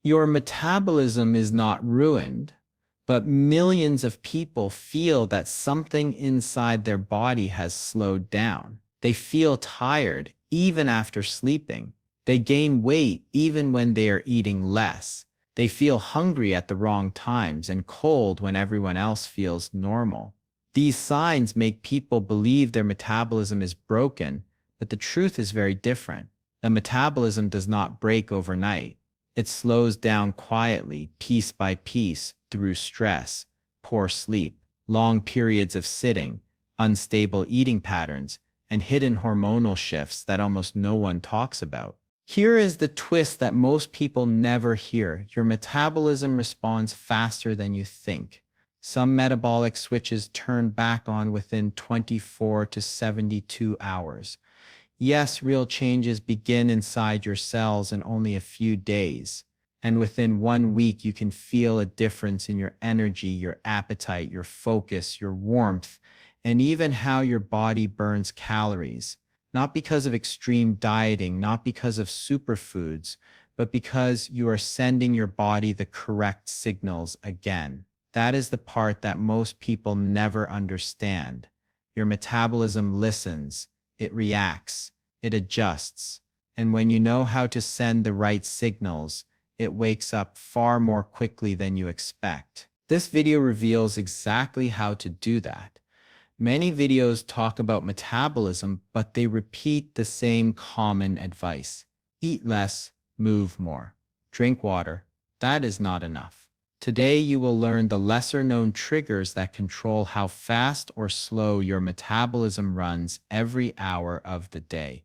Your metabolism is not ruined, but millions of people feel that something inside their body has slowed down. They feel tired even after sleeping. They gain weight even when they are eating less. They feel hungry at the wrong times and cold when everyone else feels normal. These signs make people believe their metabolism is broken, but the truth is very different. The metabolism does not break overnight. It slows down quietly, piece by piece, through stress, poor sleep, long periods of sitting, unstable eating patterns, and hidden hormonal shifts that almost no one talks about. Here is the twist that most people never hear. Your metabolism responds faster than you think. Some metabolic switches turn back on within 24 to 72 hours. Yes, real changes begin inside your cells in only a few days. And within 1 week, you can feel a difference in your energy, your appetite, your focus, your warmth, and even how your body burns calories. Not because of extreme dieting, not because of superfoods, but because you are sending your body the correct signals again. That is the part that most people never understand. Your metabolism listens, it reacts, it adjusts. And when you know how to send the right signals, it wakes up far more quickly than you expect. This video reveals exactly how to do that. Many videos talk about metabolism, but they repeat the same common advice. Eat less, move more. Drink water. That is not enough. Today, you will learn the lesser-known triggers that control how fast or slow your metabolism runs every hour of the day.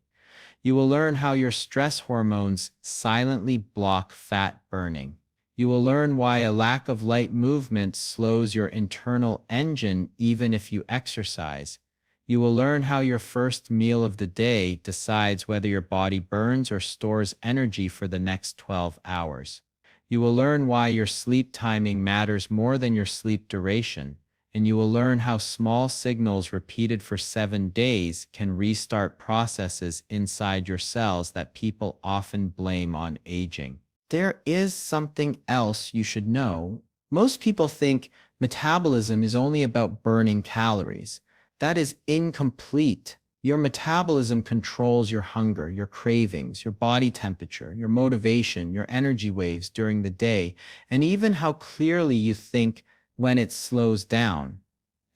You will learn how your stress hormones silently block fat burning. You will learn why a lack of light movement slows your internal engine even if you exercise. You will learn how your first meal of the day decides whether your body burns or stores energy for the next 12 hours. You will learn why your sleep timing matters more than your sleep duration, and you will learn how small signals repeated for 7 days can restart processes inside your cells that people often blame on aging. There is something else you should know. Most people think metabolism is only about burning calories. That is incomplete. Your metabolism controls your hunger, your cravings, your body temperature, your motivation, your energy waves during the day, and even how clearly you think when it slows down.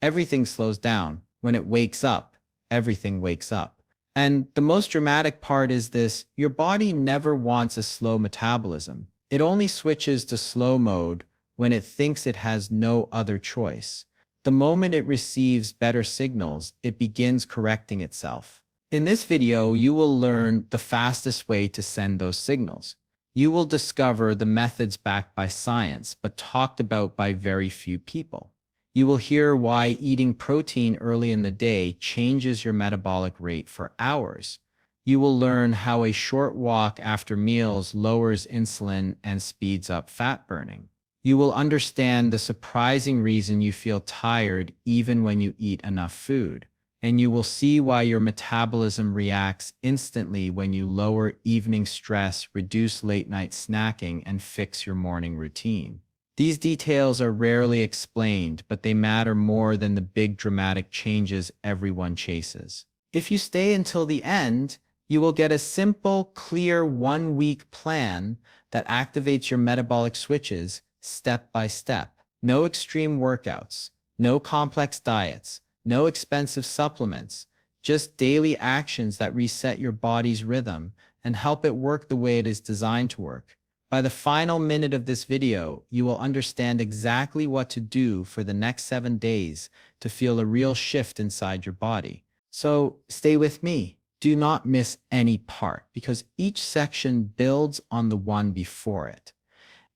Everything slows down. When it wakes up, everything wakes up. And the most dramatic part is this: your body never wants a slow metabolism. It only switches to slow mode when it thinks it has no other choice. The moment it receives better signals, it begins correcting itself. In this video, you will learn the fastest way to send those signals. You will discover the methods backed by science, but talked about by very few people. You will hear why eating protein early in the day changes your metabolic rate for hours. You will learn how a short walk after meals lowers insulin and speeds up fat burning. You will understand the surprising reason you feel tired even when you eat enough food. And you will see why your metabolism reacts instantly when you lower evening stress, reduce late-night snacking, and fix your morning routine. These details are rarely explained, but they matter more than the big dramatic changes everyone chases. If you stay until the end, you will get a simple, clear 1-week plan that activates your metabolic switches step by step. No extreme workouts, no complex diets, no expensive supplements, just daily actions that reset your body's rhythm and help it work the way it is designed to work. By the final minute of this video, you will understand exactly what to do for the next 7 days to feel a real shift inside your body. So stay with me. Do not miss any part, because each section builds on the one before it.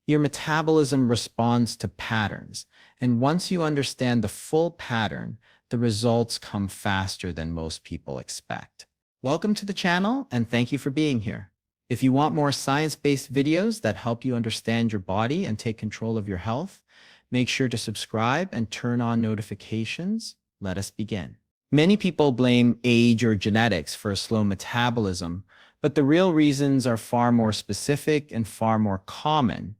Your metabolism responds to patterns, and once you understand the full pattern, the results come faster than most people expect. Welcome to the channel, and thank you for being here. If you want more science-based videos that help you understand your body and take control of your health, make sure to subscribe and turn on notifications. Let us begin. Many people blame age or genetics for a slow metabolism, But the real reasons are far more specific and far more common.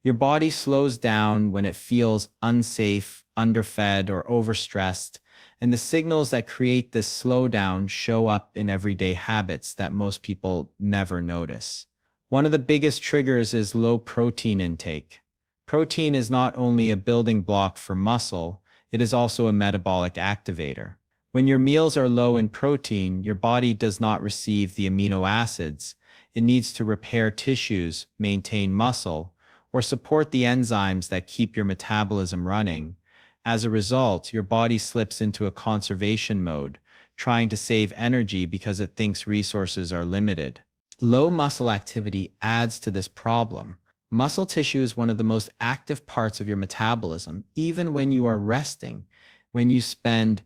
Your body slows down when it feels unsafe, underfed, or overstressed, and the signals that create this slowdown show up in everyday habits that most people never notice. One of the biggest triggers is low protein intake. Protein is not only a building block for muscle, it is also a metabolic activator. When your meals are low in protein, your body does not receive the amino acids it needs to repair tissues, maintain muscle, or support the enzymes that keep your metabolism running. As a result, your body slips into a conservation mode, trying to save energy because it thinks resources are limited. Low muscle activity adds to this problem. Muscle tissue is one of the most active parts of your metabolism, even when you are resting. When you spend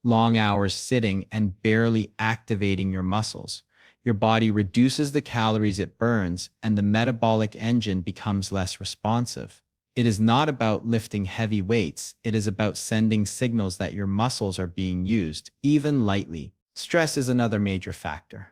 long hours sitting and barely activating your muscles, your body reduces the calories it burns and the metabolic engine becomes less responsive. It is not about lifting heavy weights. It is about sending signals that your muscles are being used, even lightly. Stress is another major factor.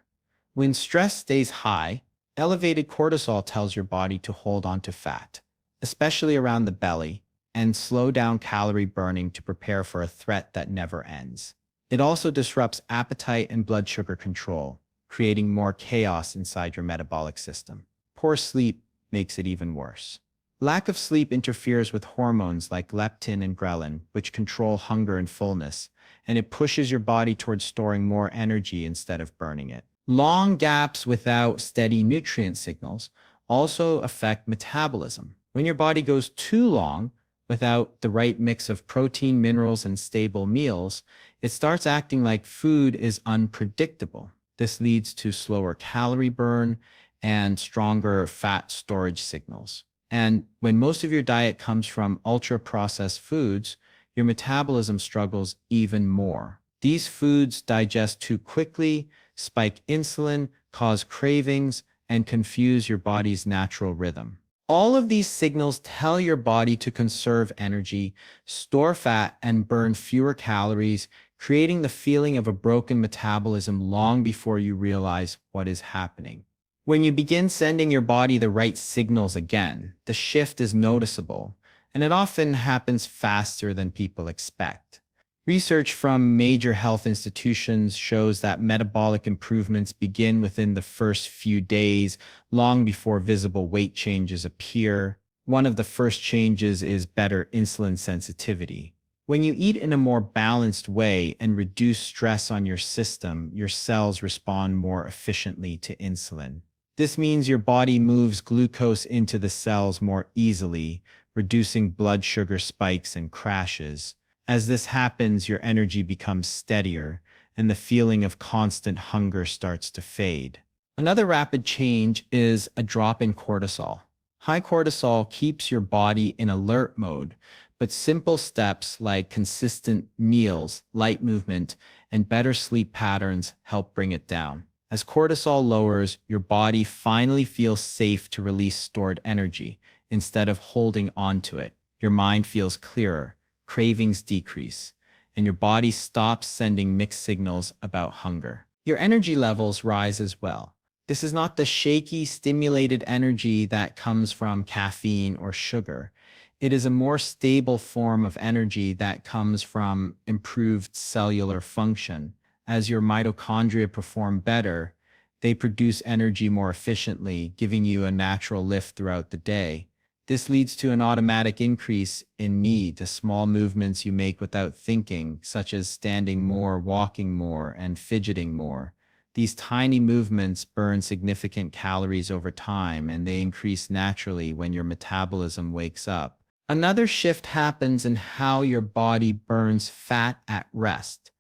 When stress stays high, elevated cortisol tells your body to hold on to fat, especially around the belly, and slow down calorie burning to prepare for a threat that never ends. It also disrupts appetite and blood sugar control, creating more chaos inside your metabolic system. Poor sleep makes it even worse. Lack of sleep interferes with hormones like leptin and ghrelin, which control hunger and fullness, and it pushes your body towards storing more energy instead of burning it. Long gaps without steady nutrient signals also affect metabolism. When your body goes too long without the right mix of protein, minerals, and stable meals, it starts acting like food is unpredictable. This leads to slower calorie burn and stronger fat storage signals. And when most of your diet comes from ultra-processed foods, your metabolism struggles even more. These foods digest too quickly, spike insulin, cause cravings, and confuse your body's natural rhythm. All of these signals tell your body to conserve energy, store fat, and burn fewer calories, creating the feeling of a broken metabolism long before you realize what is happening. When you begin sending your body the right signals again, the shift is noticeable, and it often happens faster than people expect. Research from major health institutions shows that metabolic improvements begin within the first few days, long before visible weight changes appear. One of the first changes is better insulin sensitivity. When you eat in a more balanced way and reduce stress on your system, your cells respond more efficiently to insulin. This means your body moves glucose into the cells more easily, reducing blood sugar spikes and crashes. As this happens, your energy becomes steadier, and the feeling of constant hunger starts to fade. Another rapid change is a drop in cortisol. High cortisol keeps your body in alert mode, but simple steps like consistent meals, light movement, and better sleep patterns help bring it down. As cortisol lowers, your body finally feels safe to release stored energy instead of holding onto it. Your mind feels clearer, cravings decrease, and your body stops sending mixed signals about hunger. Your energy levels rise as well. This is not the shaky, stimulated energy that comes from caffeine or sugar. It is a more stable form of energy that comes from improved cellular function. As your mitochondria perform better, they produce energy more efficiently, giving you a natural lift throughout the day. This leads to an automatic increase in need, the small movements you make without thinking, such as standing more, walking more, and fidgeting more. These tiny movements burn significant calories over time, and they increase naturally when your metabolism wakes up. Another shift happens in how your body burns fat at rest.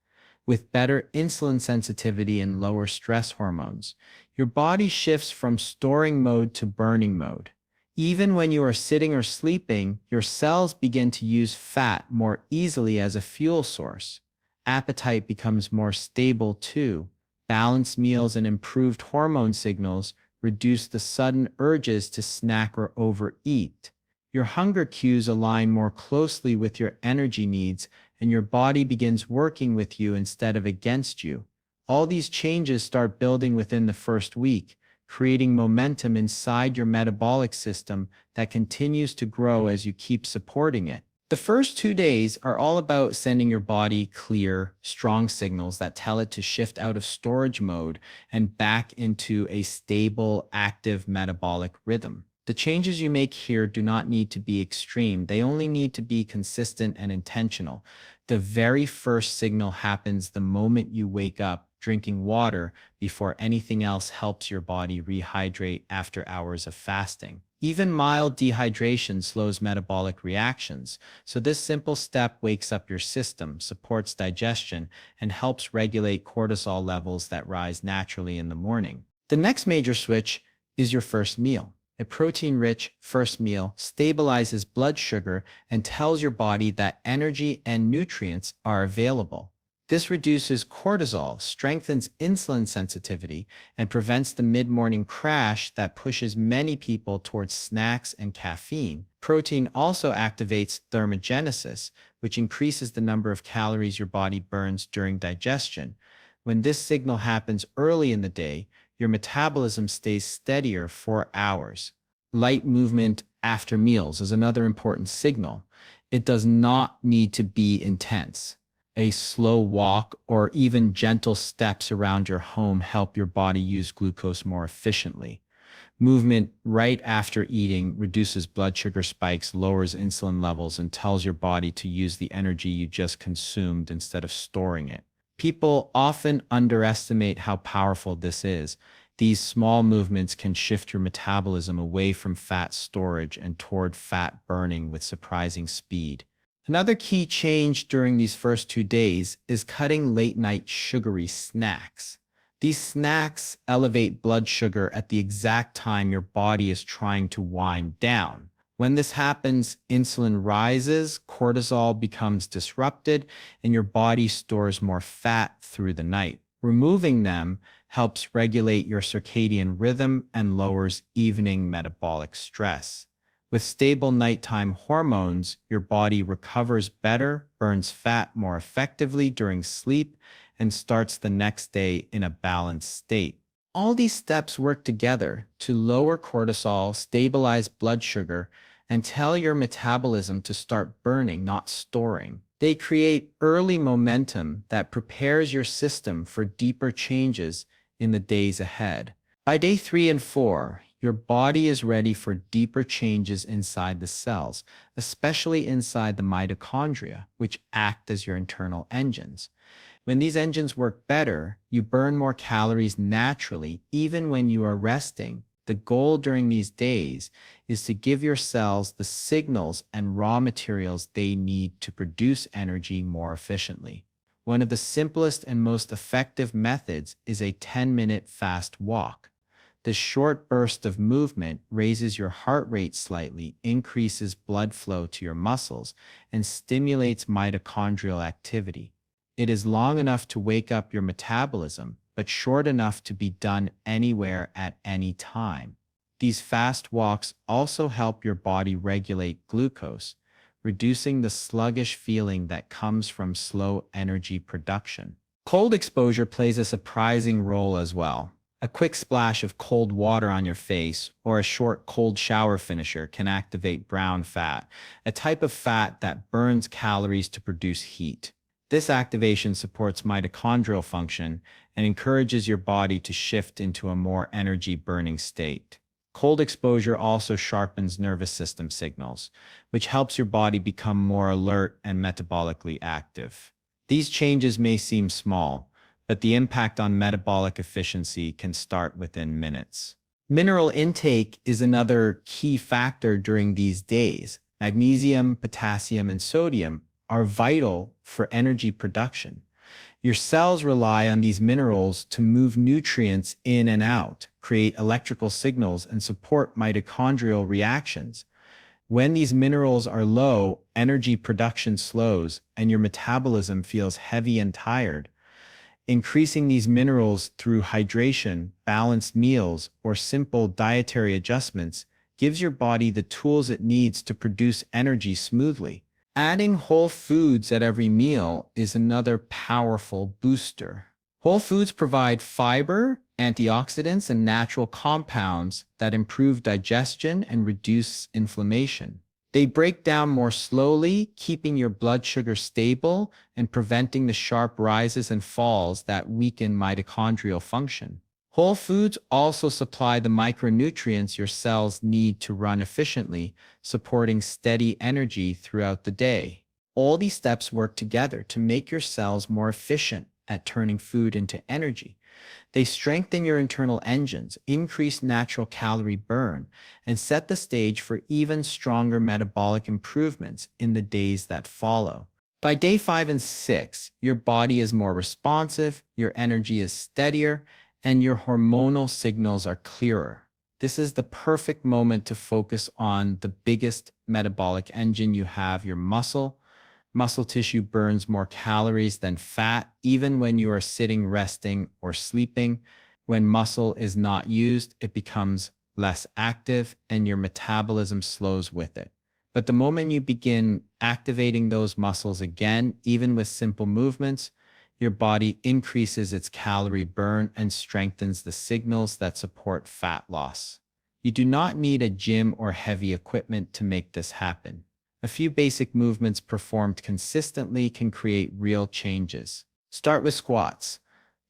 With better insulin sensitivity and lower stress hormones, your body shifts from storing mode to burning mode. Even when you are sitting or sleeping, your cells begin to use fat more easily as a fuel source. Appetite becomes more stable too. Balanced meals and improved hormone signals reduce the sudden urges to snack or overeat. Your hunger cues align more closely with your energy needs, and your body begins working with you instead of against you. All these changes start building within the first week, creating momentum inside your metabolic system that continues to grow as you keep supporting it. The first 2 days are all about sending your body clear, strong signals that tell it to shift out of storage mode and back into a stable, active metabolic rhythm. The changes you make here do not need to be extreme. They only need to be consistent and intentional. The very first signal happens the moment you wake up, drinking water before anything else helps your body rehydrate after hours of fasting. Even mild dehydration slows metabolic reactions, so this simple step wakes up your system, supports digestion, and helps regulate cortisol levels that rise naturally in the morning. The next major switch is your first meal. A protein-rich first meal stabilizes blood sugar and tells your body that energy and nutrients are available. This reduces cortisol, strengthens insulin sensitivity, and prevents the mid-morning crash that pushes many people towards snacks and caffeine. Protein also activates thermogenesis, which increases the number of calories your body burns during digestion. When this signal happens early in the day, your metabolism stays steadier for hours. Light movement after meals is another important signal. It does not need to be intense. A slow walk or even gentle steps around your home help your body use glucose more efficiently. Movement right after eating reduces blood sugar spikes, lowers insulin levels, and tells your body to use the energy you just consumed instead of storing it. People often underestimate how powerful this is. These small movements can shift your metabolism away from fat storage and toward fat burning with surprising speed. Another key change during these first 2 days is cutting late-night sugary snacks. These snacks elevate blood sugar at the exact time your body is trying to wind down. When this happens, insulin rises, cortisol becomes disrupted, and your body stores more fat through the night. Removing them helps regulate your circadian rhythm and lowers evening metabolic stress. With stable nighttime hormones, your body recovers better, burns fat more effectively during sleep, and starts the next day in a balanced state. All these steps work together to lower cortisol, stabilize blood sugar, and tell your metabolism to start burning, not storing. They create early momentum that prepares your system for deeper changes in the days ahead. By day 3 and 4, your body is ready for deeper changes inside the cells, especially inside the mitochondria, which act as your internal engines. When these engines work better, you burn more calories naturally, even when you are resting. The goal during these days is to give your cells the signals and raw materials they need to produce energy more efficiently. One of the simplest and most effective methods is a 10-minute fast walk. This short burst of movement raises your heart rate slightly, increases blood flow to your muscles, and stimulates mitochondrial activity. It is long enough to wake up your metabolism, but short enough to be done anywhere at any time. These fast walks also help your body regulate glucose, reducing the sluggish feeling that comes from slow energy production. Cold exposure plays a surprising role as well. A quick splash of cold water on your face or a short cold shower finisher can activate brown fat, a type of fat that burns calories to produce heat. This activation supports mitochondrial function and encourages your body to shift into a more energy-burning state. Cold exposure also sharpens nervous system signals, which helps your body become more alert and metabolically active. These changes may seem small, but the impact on metabolic efficiency can start within minutes. Mineral intake is another key factor during these days. Magnesium, potassium, and sodium are vital for energy production. Your cells rely on these minerals to move nutrients in and out, create electrical signals, and support mitochondrial reactions. When these minerals are low, energy production slows, and your metabolism feels heavy and tired. Increasing these minerals through hydration, balanced meals, or simple dietary adjustments gives your body the tools it needs to produce energy smoothly. Adding whole foods at every meal is another powerful booster. Whole foods provide fiber, antioxidants, and natural compounds that improve digestion and reduce inflammation. They break down more slowly, keeping your blood sugar stable and preventing the sharp rises and falls that weaken mitochondrial function. Whole foods also supply the micronutrients your cells need to run efficiently, supporting steady energy throughout the day. All these steps work together to make your cells more efficient at turning food into energy. They strengthen your internal engines, increase natural calorie burn, and set the stage for even stronger metabolic improvements in the days that follow. By day 5 and 6, your body is more responsive, your energy is steadier, and your hormonal signals are clearer. This is the perfect moment to focus on the biggest metabolic engine you have, your muscle. Muscle tissue burns more calories than fat, even when you are sitting, resting, or sleeping. When muscle is not used, it becomes less active and your metabolism slows with it. But the moment you begin activating those muscles again, even with simple movements, your body increases its calorie burn and strengthens the signals that support fat loss. You do not need a gym or heavy equipment to make this happen. A few basic movements performed consistently can create real changes. Start with squats.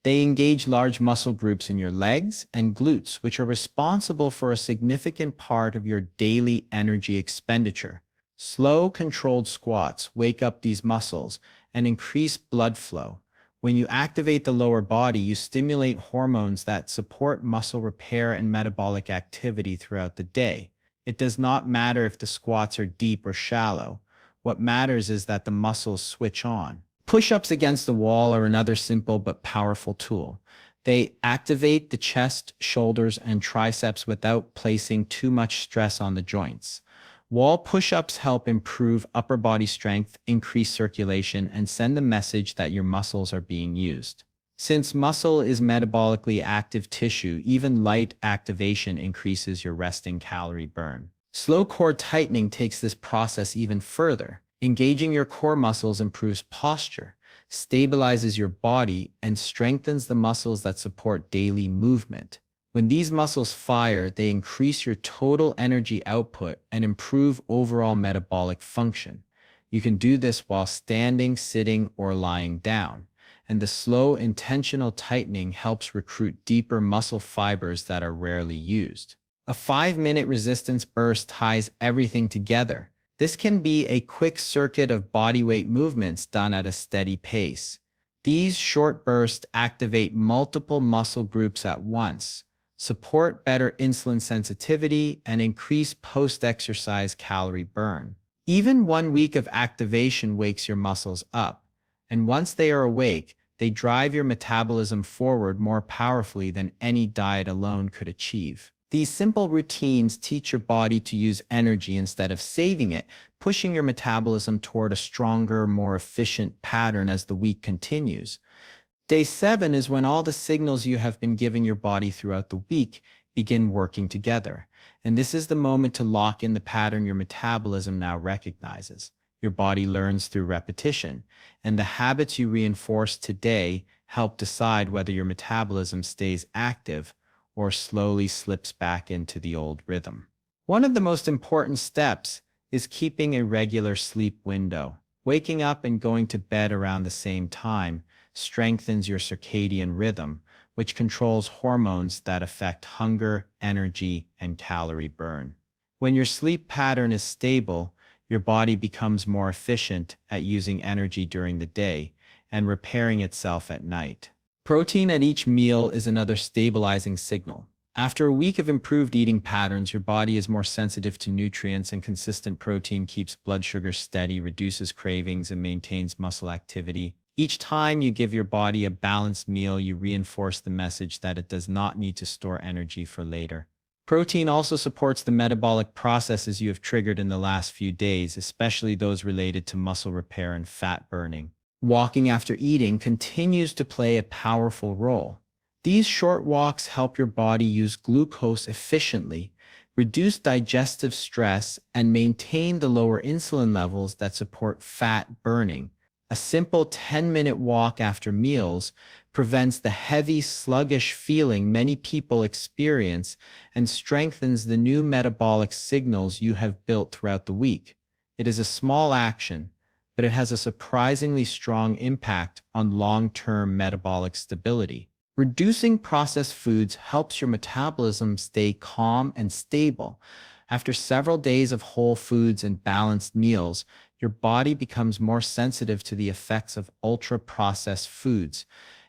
They engage large muscle groups in your legs and glutes, which are responsible for a significant part of your daily energy expenditure. Slow, controlled squats wake up these muscles and increase blood flow. When you activate the lower body, you stimulate hormones that support muscle repair and metabolic activity throughout the day. It does not matter if the squats are deep or shallow. What matters is that the muscles switch on. Push-ups against the wall are another simple but powerful tool. They activate the chest, shoulders, and triceps without placing too much stress on the joints. Wall push-ups help improve upper body strength, increase circulation, and send the message that your muscles are being used. Since muscle is metabolically active tissue, even light activation increases your resting calorie burn. Slow core tightening takes this process even further. Engaging your core muscles improves posture, stabilizes your body, and strengthens the muscles that support daily movement. When these muscles fire, they increase your total energy output and improve overall metabolic function. You can do this while standing, sitting, or lying down. And the slow, intentional tightening helps recruit deeper muscle fibers that are rarely used. A 5-minute resistance burst ties everything together. This can be a quick circuit of bodyweight movements done at a steady pace. These short bursts activate multiple muscle groups at once, support better insulin sensitivity, and increase post-exercise calorie burn. Even 1 week of activation wakes your muscles up, and once they are awake, they drive your metabolism forward more powerfully than any diet alone could achieve. These simple routines teach your body to use energy instead of saving it, pushing your metabolism toward a stronger, more efficient pattern as the week continues. Day 7 is when all the signals you have been giving your body throughout the week begin working together. And this is the moment to lock in the pattern your metabolism now recognizes. Your body learns through repetition, and the habits you reinforce today help decide whether your metabolism stays active or slowly slips back into the old rhythm. One of the most important steps is keeping a regular sleep window. Waking up and going to bed around the same time strengthens your circadian rhythm, which controls hormones that affect hunger, energy, and calorie burn. When your sleep pattern is stable, your body becomes more efficient at using energy during the day and repairing itself at night. Protein at each meal is another stabilizing signal. After a week of improved eating patterns, your body is more sensitive to nutrients, and consistent protein keeps blood sugar steady, reduces cravings, and maintains muscle activity. Each time you give your body a balanced meal, you reinforce the message that it does not need to store energy for later. Protein also supports the metabolic processes you have triggered in the last few days, especially those related to muscle repair and fat burning. Walking after eating continues to play a powerful role. These short walks help your body use glucose efficiently, reduce digestive stress, and maintain the lower insulin levels that support fat burning. A simple 10-minute walk after meals prevents the heavy, sluggish feeling many people experience, and strengthens the new metabolic signals you have built throughout the week. It is a small action, but it has a surprisingly strong impact on long-term metabolic stability. Reducing processed foods helps your metabolism stay calm and stable. After several days of whole foods and balanced meals, your body becomes more sensitive to the effects of ultra-processed foods.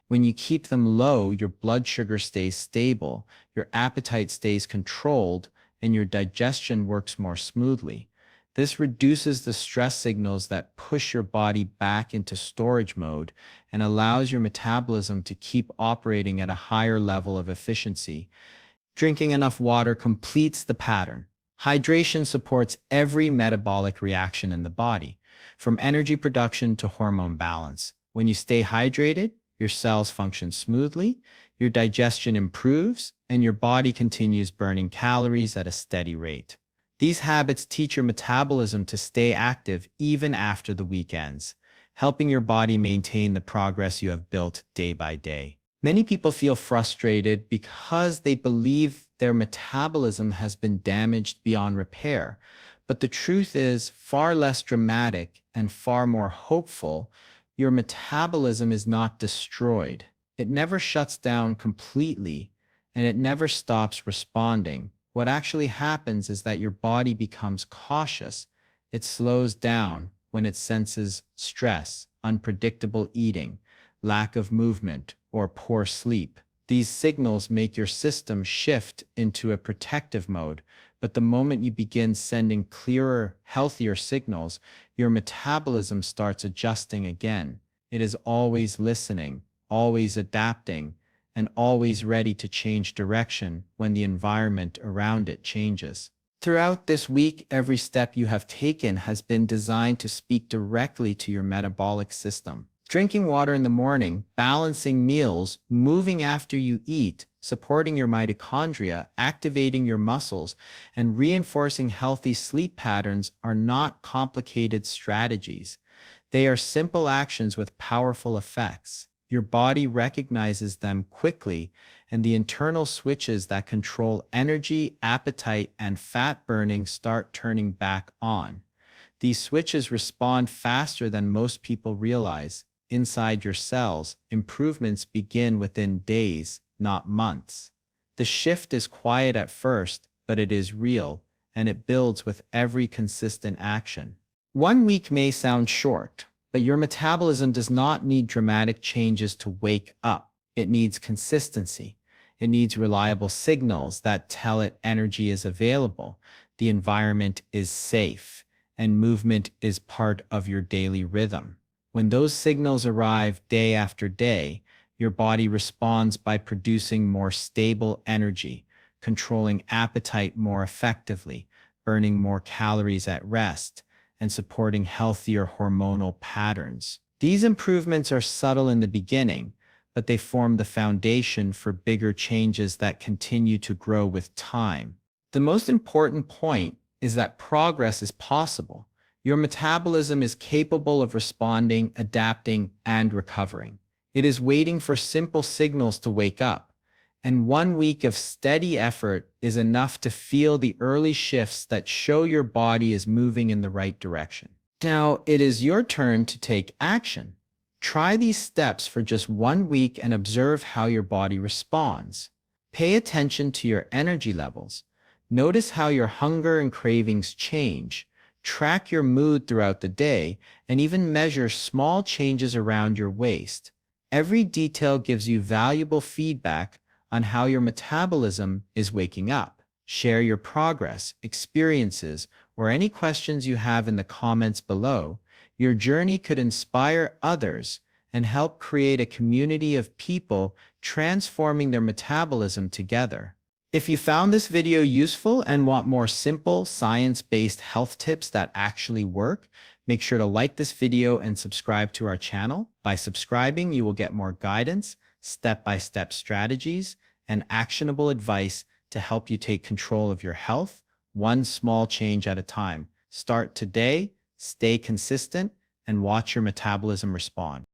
When you keep them low, your blood sugar stays stable, your appetite stays controlled, and your digestion works more smoothly. This reduces the stress signals that push your body back into storage mode and allows your metabolism to keep operating at a higher level of efficiency. Drinking enough water completes the pattern. Hydration supports every metabolic reaction in the body, from energy production to hormone balance. When you stay hydrated, your cells function smoothly, your digestion improves, and your body continues burning calories at a steady rate. These habits teach your metabolism to stay active even after the weekends, helping your body maintain the progress you have built day by day. Many people feel frustrated because they believe their metabolism has been damaged beyond repair. But the truth is far less dramatic and far more hopeful. Your metabolism is not destroyed. It never shuts down completely, and it never stops responding. What actually happens is that your body becomes cautious. It slows down when it senses stress, unpredictable eating, lack of movement, or poor sleep. These signals make your system shift into a protective mode, but the moment you begin sending clearer, healthier signals, your metabolism starts adjusting again. It is always listening, always adapting, and always ready to change direction when the environment around it changes. Throughout this week, every step you have taken has been designed to speak directly to your metabolic system. Drinking water in the morning, balancing meals, moving after you eat, supporting your mitochondria, activating your muscles, and reinforcing healthy sleep patterns are not complicated strategies. They are simple actions with powerful effects. Your body recognizes them quickly, and the internal switches that control energy, appetite, and fat burning start turning back on. These switches respond faster than most people realize. Inside your cells, improvements begin within days, not months. The shift is quiet at first, but it is real, and it builds with every consistent action. 1 week may sound short, but your metabolism does not need dramatic changes to wake up. It needs consistency. It needs reliable signals that tell it energy is available, the environment is safe, and movement is part of your daily rhythm. When those signals arrive day after day, your body responds by producing more stable energy, controlling appetite more effectively, burning more calories at rest, and supporting healthier hormonal patterns. These improvements are subtle in the beginning, but they form the foundation for bigger changes that continue to grow with time. The most important point is that progress is possible. Your metabolism is capable of responding, adapting, and recovering. It is waiting for simple signals to wake up, and 1 week of steady effort is enough to feel the early shifts that show your body is moving in the right direction. Now, it is your turn to take action. Try these steps for just 1 week and observe how your body responds. Pay attention to your energy levels. Notice how your hunger and cravings change. Track your mood throughout the day, and even measure small changes around your waist. Every detail gives you valuable feedback on how your metabolism is waking up. Share your progress, experiences, or any questions you have in the comments below. Your journey could inspire others and help create a community of people transforming their metabolism together. If you found this video useful and want more simple, science-based health tips that actually work, make sure to like this video and subscribe to our channel. By subscribing, you will get more guidance, step-by-step strategies, and actionable advice to help you take control of your health, one small change at a time. Start today, stay consistent, and watch your metabolism respond.